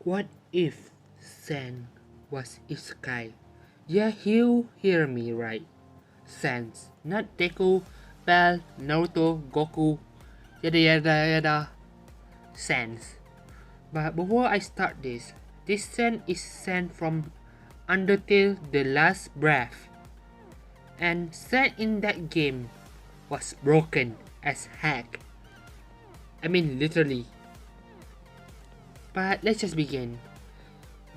What if Sen was isekai? Yeah, you hear me right. Sans, not Deku, Bell, Naruto, Goku, yada yada yada. Sans. But before I start this Sen is Sen from Undertale The Last Breath. And Sen in that game was broken as heck. I mean literally. But let's just begin.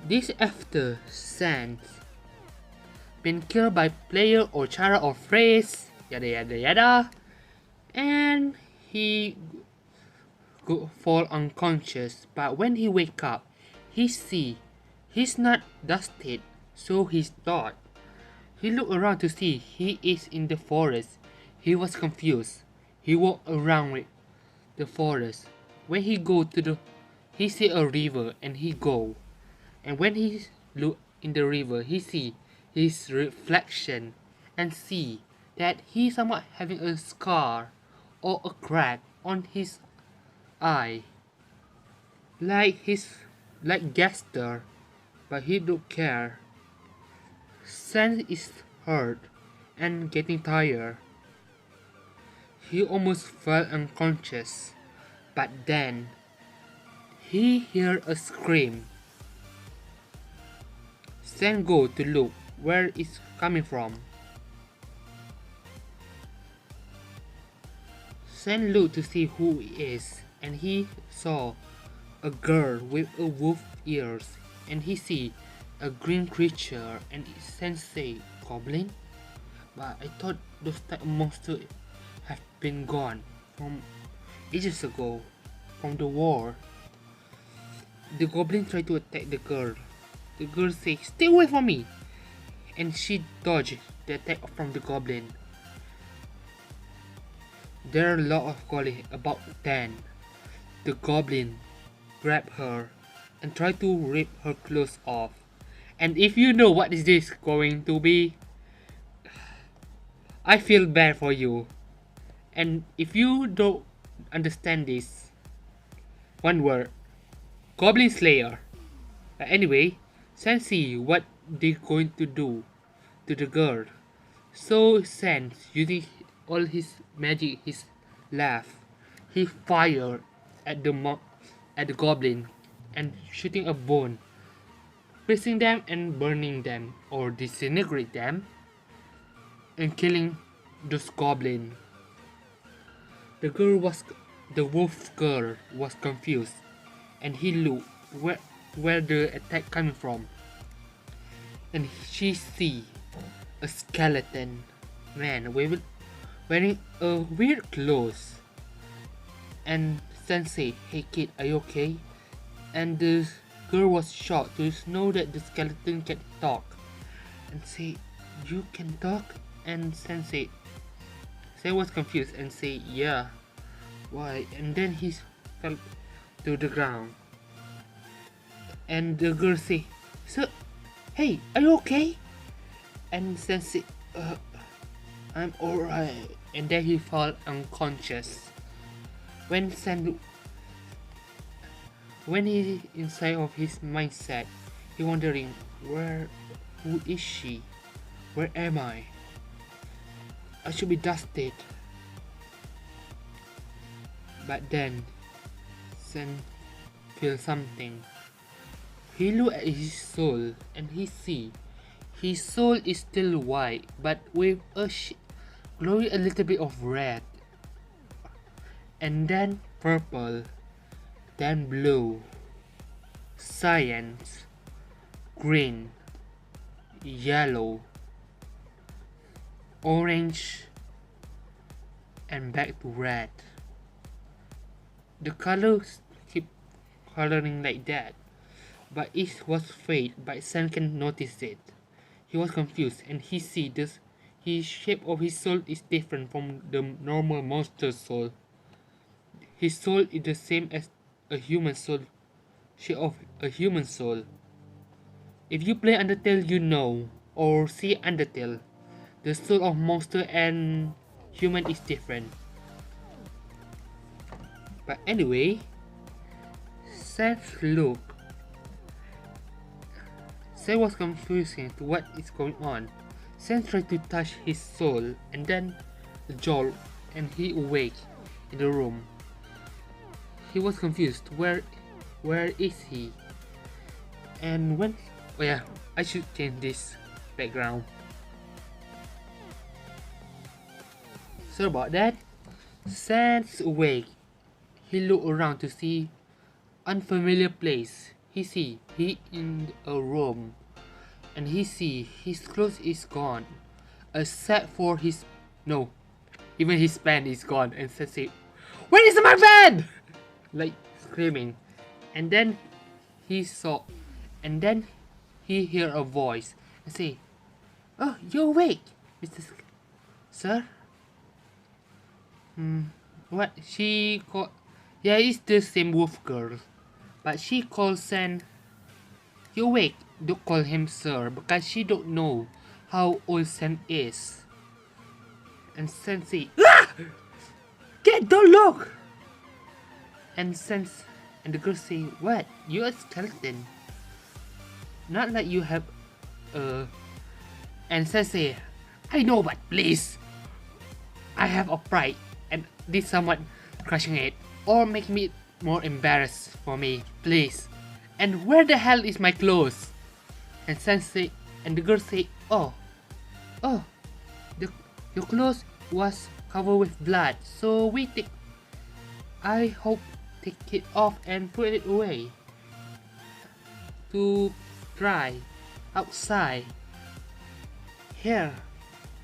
This after Sans been killed by player or Chara or phrase, yada yada yada, and he fall unconscious. But when he wake up, he see he's not dusted, so he thought. He looked around to see he is in the forest. He was confused. He walked around with the forest. When he go to he see a river and he go. And when he look in the river, he see his reflection and see that he somewhat having a scar or a crack on his eye, like Gaster, but he don't care. Sen is hurt and getting tired. He almost fell unconscious, but then he heard a scream. Sen go to look where it's coming from. Sen looked to see who it is, and he saw a girl with a wolf ears, and he see a green creature, and Sen say goblin. But I thought those type of monsters have been gone from ages ago, from the war. The goblin tried to attack the girl. The girl said, "Stay away from me!" And she dodged the attack from the goblin. There are a lot of goblins, about 10. The goblin grabbed her and tried to rip her clothes off. And if you know what is this going to be, I feel bad for you. And if you don't understand this, one word, Goblin Slayer. Anyway, Sen see what they going to do to the girl. So Sen, using all his magic, his laugh, he fired at the goblin and shooting a bone, freezing them and burning them or disintegrate them and killing those goblin. The wolf girl was confused and he looked where the attack coming from, and she see a skeleton man wearing a weird clothes. And Sensei, "Hey kid, are you okay?" And the girl was shocked to know that the skeleton can talk and say, "You can talk?" And Sensei was confused and say, "Yeah, why?" And then he fell to the ground. And the girl say, "Sir, hey, are you okay?" And Sensei, "I'm alright." And then he fell unconscious. When he inside of his mindset, he wondering, who is she? Where am I? I should be dusted. But then, Sen feel something. He look at his soul and he see his soul is still white, but with glowing a little bit of red, and then purple, then blue, cyan, green, yellow, orange, and back to red. The colors keep coloring like that, but it was fade, but Sen can notice it. He was confused and he see this. His shape of his soul is different from the normal monster soul. His soul is the same as a human soul, shape of a human soul. If you play Undertale, you know, or see Undertale, the soul of monster and human is different. But anyway, Seth looked Sen was confused to what is going on. Sen tried to touch his soul and then the jolt and he awake in the room. He was confused. Where is he? And when... Oh yeah, I should change this background. So about that, Sen's awake. He looked around to see unfamiliar place. He in a room, and he see his clothes is gone, except for his even his pen is gone. And Sen say, "Where is my pen?" Like screaming, and then he saw, and then he hear a voice and say, "Oh, you're awake, Mr. Sir." What she called? Yeah, it's the same wolf girl, but she calls Sen. You awake? Don't call him sir because she don't know how old Sen is. And Sen say, "Ah! Get, don't look!" And the girl say, "What? You're a skeleton. Not like you have And Sen say, "I know, but please, I have a pride and did someone crushing it or make me more embarrassed for me, please. And where the hell is my clothes?" And the girl say, oh, your clothes was covered with blood, so I hope take it off and put it away to dry outside. Here,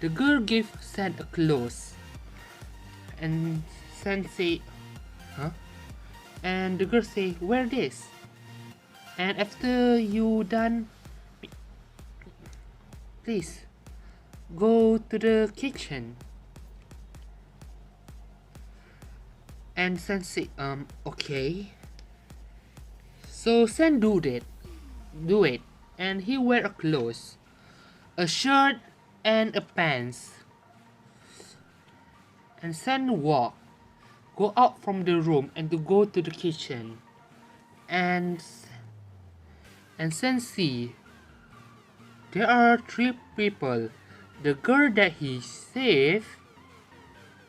the girl gave Sen a clothes, and Sen say, huh? And the girl say, "Wear this, and after you done, please go to the kitchen." And Sen say, okay. So Sen do it, and he wear a clothes, a shirt and a pants. And Sen go out from the room and to go to the kitchen. And Sen see there are 3 people: the girl that he saved,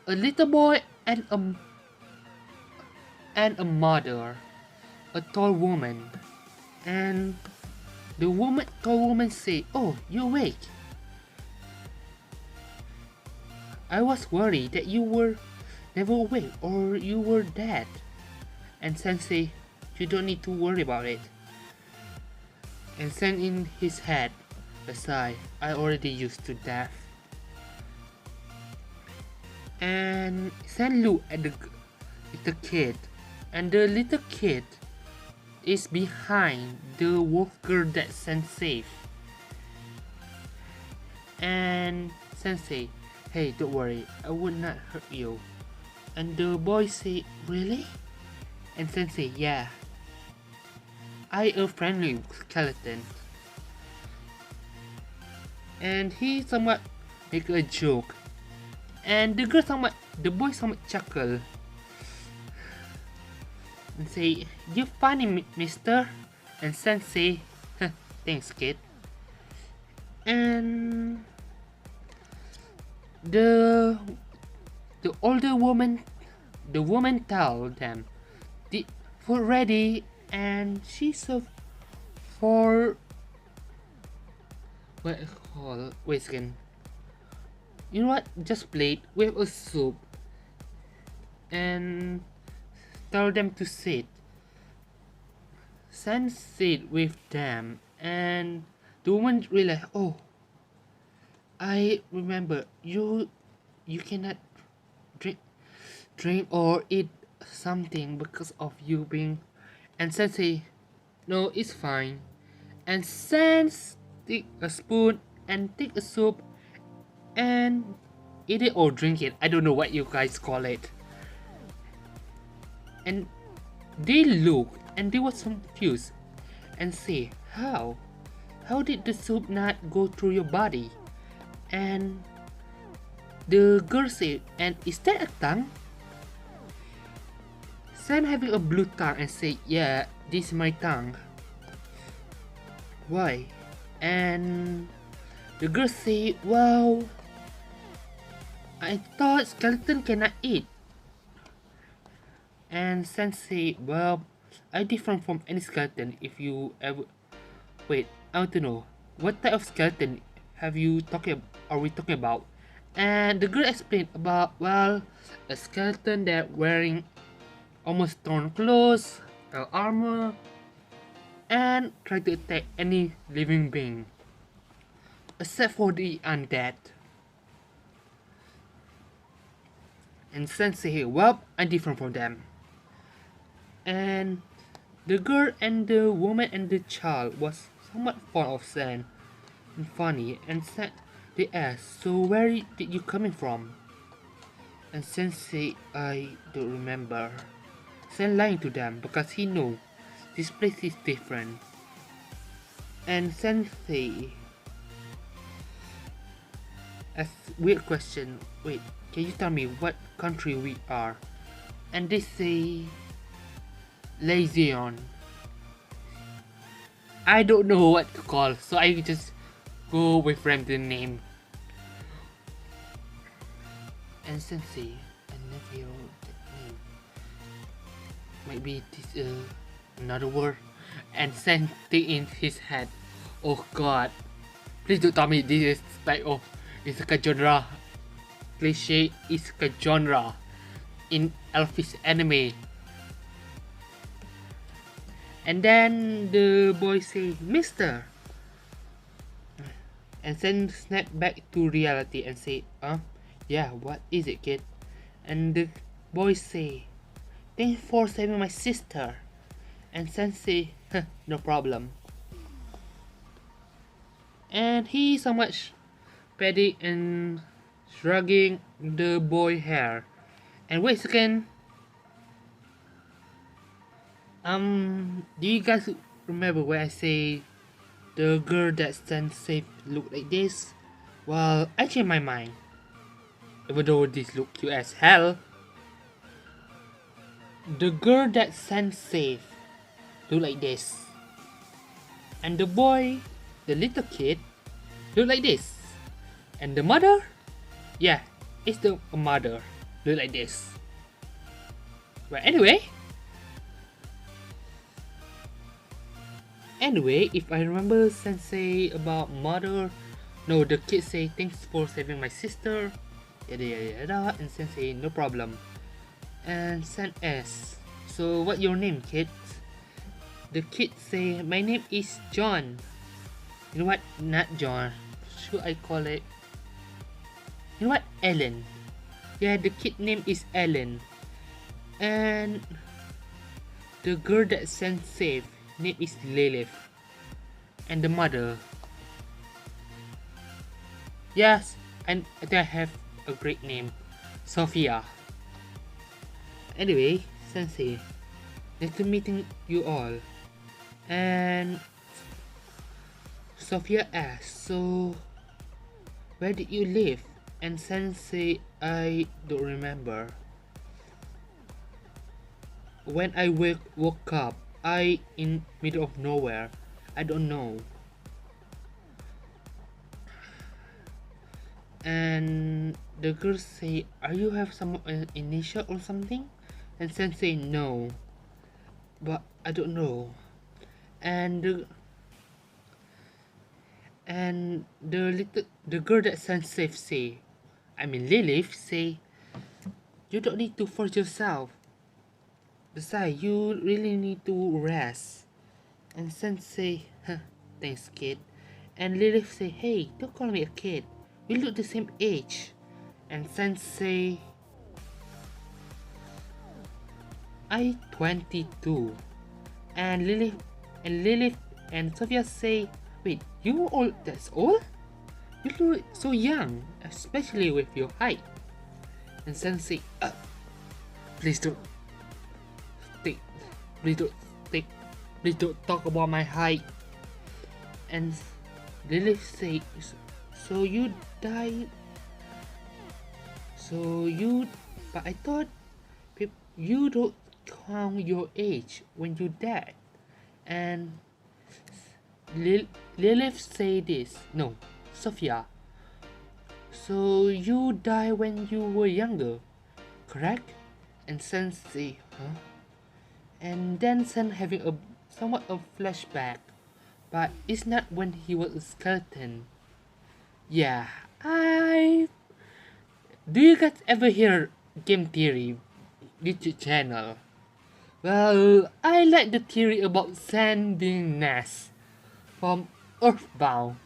a little boy, and a mother, a tall woman. And the tall woman say, "Oh, you're awake. I was worried that you were never awake or you were dead." And Sen say, "You don't need to worry about it." And Sen in his head a sigh, "I already used to death." And Sen look at the kid, and the little kid is behind the wolf girl that Sen saved. And Sen say, "Hey, don't worry, I would not hurt you." And the boy say, "Really?" And Sen say, "Yeah, I a friendly skeleton." And he somewhat make a joke, and the boy somewhat chuckle and say, "You funny, mister." And Sen say, "Thanks, kid." And the older woman, tell them the food ready, and she served for wait a second. You know what? Just plate with a soup and tell them to sit. Sen sit with them, and the woman realized, "Oh, I remember you cannot drink or eat something because of you being..." And Sen say, "No, it's fine." And Sen take a spoon and take a soup and eat it or drink it. I don't know what you guys call it. And they look and they was confused and say, how did the soup not go through your body?" And the girl said, "And is that a tongue?" Sen having a blue tongue and say, "Yeah, this is my tongue." "Why? And the girl say, well, I thought skeleton cannot eat. And Sensei, well, I different from any skeleton. If you ever wait, I want to know what type of skeleton are we talking about? And the girl explained about, well, a skeleton that wearing almost torn clothes, armor, and try to attack any living being except for the undead. And Sensei, well, I'm different from them. And the girl and the woman and the child was somewhat fond of Sen and funny, and said they asked, so where did you coming from? And Sensei, I don't remember. Sen lying to them because he knew this place is different. And Sensei asked weird question, wait, can you tell me what country we are? And they say Lezion. I don't know what to call, so I just go with random name. And Sensei, I never hear that name. Might be this another word. And Sensei in his head, oh god, please don't tell me this is like, oh, isekai genre, cliche isekai genre in elfish anime. And then the boy say, Mister. And then snap back to reality and say, yeah, what is it, kid? And the boy say, thanks for saving my sister. And Sensei, no problem. And he so much petty and shrugging the boy hair. And wait a second. Do you guys remember when I say the girl that Sensei look like this? Well, I changed my mind. Even though this look cute as hell, the girl that Sensei look like this, and the boy, the little kid, look like this, and the mother, yeah, it's the mother look like this. But anyway, if I remember Sensei about mother, no, the kid say thanks for saving my sister, yada yada yada, and Sensei no problem. And Sen asks, so what your name, kid? The kid say, my name is John. You know what? Not John. Should I call it? You know what? Ellen. Yeah, the kid name is Ellen. And the girl that Sensei name is Lilith. And the mother. Yes, and I think I have a great name. Sophia. Anyway, Sensei, nice to meeting you all. And Sophia asks, so where did you live? And Sensei, I don't remember. When I woke up, I in middle of nowhere. I don't know. And the girl say, are you have some initial or something? And Sensei, no, but I don't know. And the girl that Sensei say, I mean Lilith say, you don't need to force yourself. Besides, you really need to rest. And Sensei, thanks kid. And Lilith say, hey, don't call me a kid. We look the same age. And Sensei, I 22. And Lilith and Sophia say, wait, you all that's old? You look so young, especially with your height. And Sensei, please don't please don't talk about my height. And Lilith say, so you died. But I thought you don't count your age when you died. And Lilith say this. No, Sophia. So you died when you were younger, correct? And Sen say, huh? And then Sen having a somewhat of flashback, but it's not when he was a skeleton. Yeah, I. Do you guys ever hear game theory YouTube channel? Well, I like the theory about Sen being Ness from Earthbound.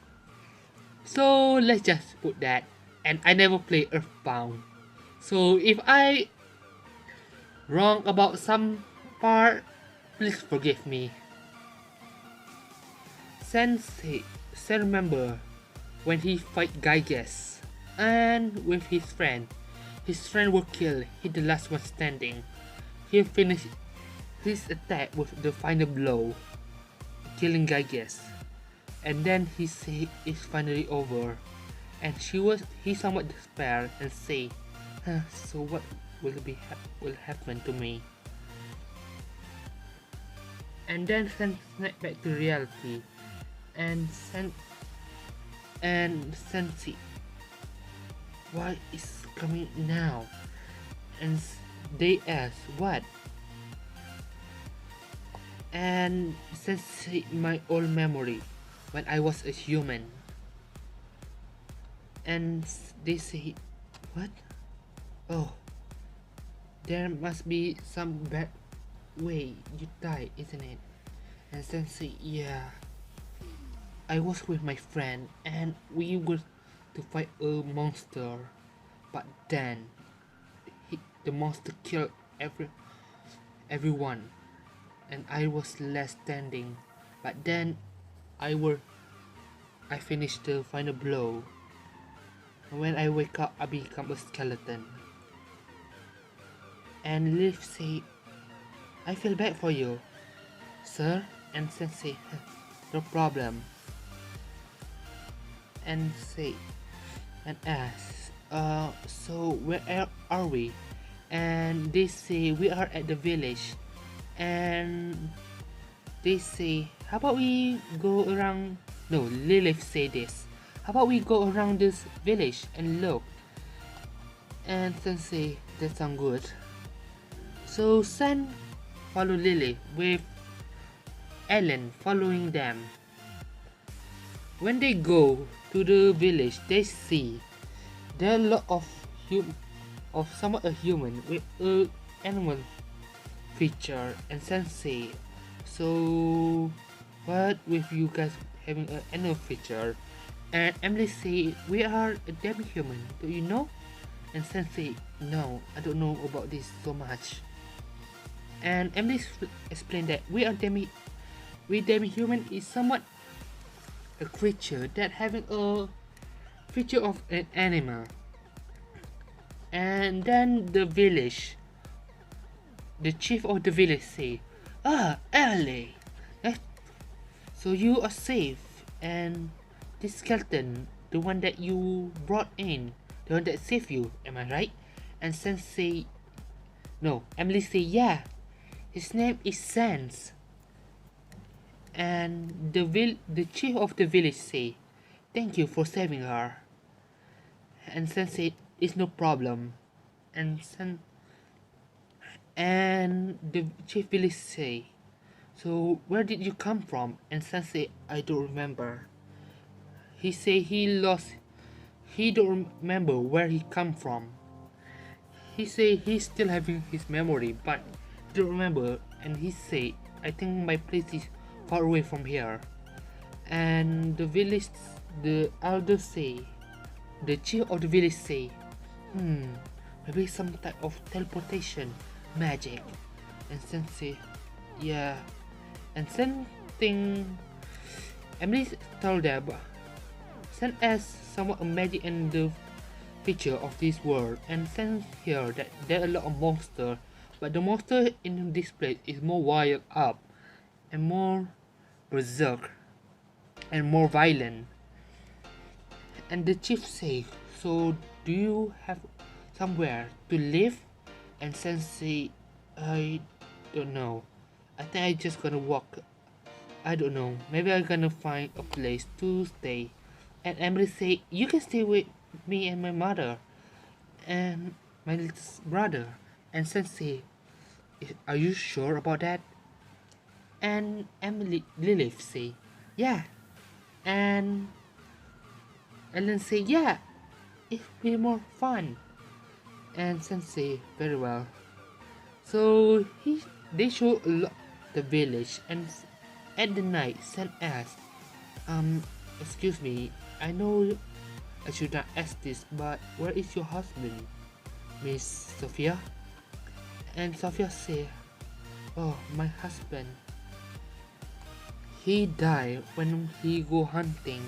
So let's just put that. And I never play Earthbound. So if I wrong about some part, please forgive me. Sensei, remember when he fight Gyges and with his friend were killed, he the last one standing. He finished his attack with the final blow, killing Gyges. And then he say it's finally over. And he somewhat despair and say, huh, so what will happen to me? And then snap back to reality and Sensi, what is coming now? And they ask what? And Sensi, my old memory when I was a human. And they say, what? Oh, there must be some bad way you died, isn't it? And Sensei, yeah. I was with my friend and we were to fight a monster, but then the monster killed everyone, and I was left standing. But then I finished the final blow. When I wake up, I become a skeleton. And Leaf say, I feel bad for you, sir. And Sensei, no problem. And say, and ask, so where are we? And they say we are at the village. And they say, how about we go around? No, Lilith say this. How about we go around this village and look? And Sensei, that sounds good. So Sen follow Lily with Ellen following them. When they go to the village, they see there are a lot of somewhat a human with a animal feature and Sensei. So what with you guys having an animal feature? And Emily say, we are a demi-human, do you know? And Sensei, no, I don't know about this so much. And Emily explained that we demi-human is somewhat a creature that having a feature of an animal. And then the village, the chief of the village say, Emily, so you are safe, and this skeleton, the one that you brought in, the one that saved you, am I right? And Sensei, no, Emily say, yeah, his name is Sans. And the chief of the village say, thank you for saving her. And Sensei, it's no problem. And the chief village say, so where did you come from? And Sensei, I don't remember. He say he don't remember where he come from. He say he's still having his memory, but he don't remember. And he say, I think my place is far away from here. And the village, the elders say, the chief of the village say, maybe some type of teleportation magic. And Sensei, yeah. And Sen think Emily told them, Sen as somewhat a magic and the feature of this world, and Sen hear that there are a lot of monsters, but the monster in this place is more wild up and more berserk and more violent. And the chief say, so do you have somewhere to live? And Sensei, I don't know. I think I just gonna walk I don't know, maybe I'm gonna find a place to stay. And Emily say, you can stay with me and my mother and my little brother. And Sensei, are you sure about that? And Emily Lilith say, yeah. And Ellen say, yeah, it'll be more fun. And Sensei, very well. So they show the village, and at the night, Sen asks, excuse me, I know I should not ask this, but where is your husband, Miss Sophia? And Sophia say, oh, my husband, he died when he go hunting.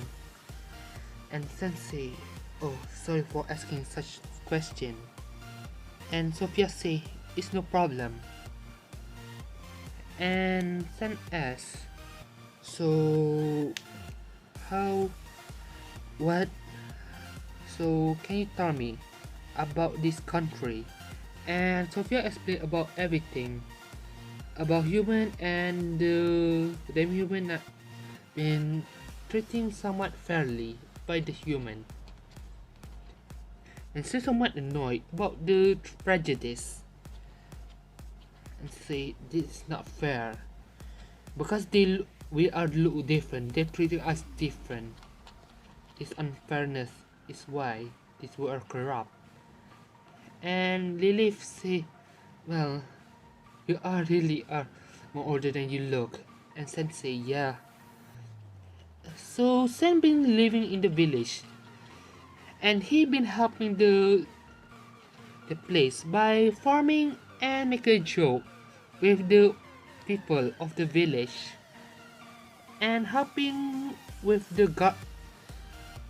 And Sensei, oh, sorry for asking such question. And Sophia say, it's no problem. And Sen asks, so what, so can you tell me about this country? And Sophia explained about everything, about human and them human that been treating somewhat fairly by the human, and she's somewhat annoyed about the prejudice and say this is not fair because we are look different, they're treating us different. This unfairness is why this we are corrupt. And Lilith say, well, you are really are more older than you look. And Sen say, yeah. So Sen been living in the village, and he been helping the place by farming and make a joke with the people of the village, and helping with the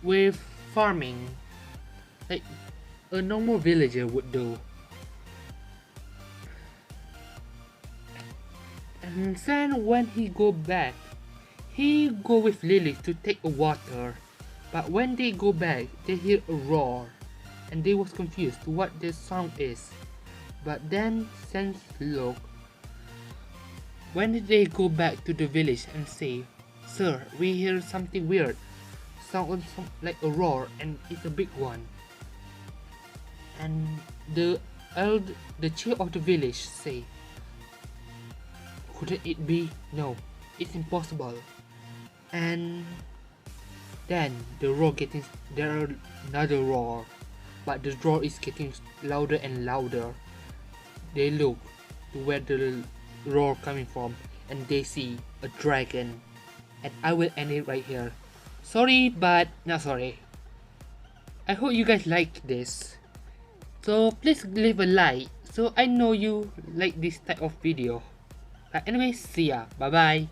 with farming like a normal villager would do. And then when he go back, he go with Lily to take a water, but when they go back, they hear a roar, and they was confused what the sound is. But then Sense look. When they go back to the village and say, sir, we hear something weird, sound like a roar, and it's a big one. And the chief of the village say, couldn't it be? No, it's impossible. And then the roar getting, there another roar, but the roar is getting louder and louder. They look to where the roar coming from, and they see a dragon. And I will end it right here. Sorry, but not sorry. I hope you guys like this. So please leave a like so I know you like this type of video. But anyway, see ya. Bye bye.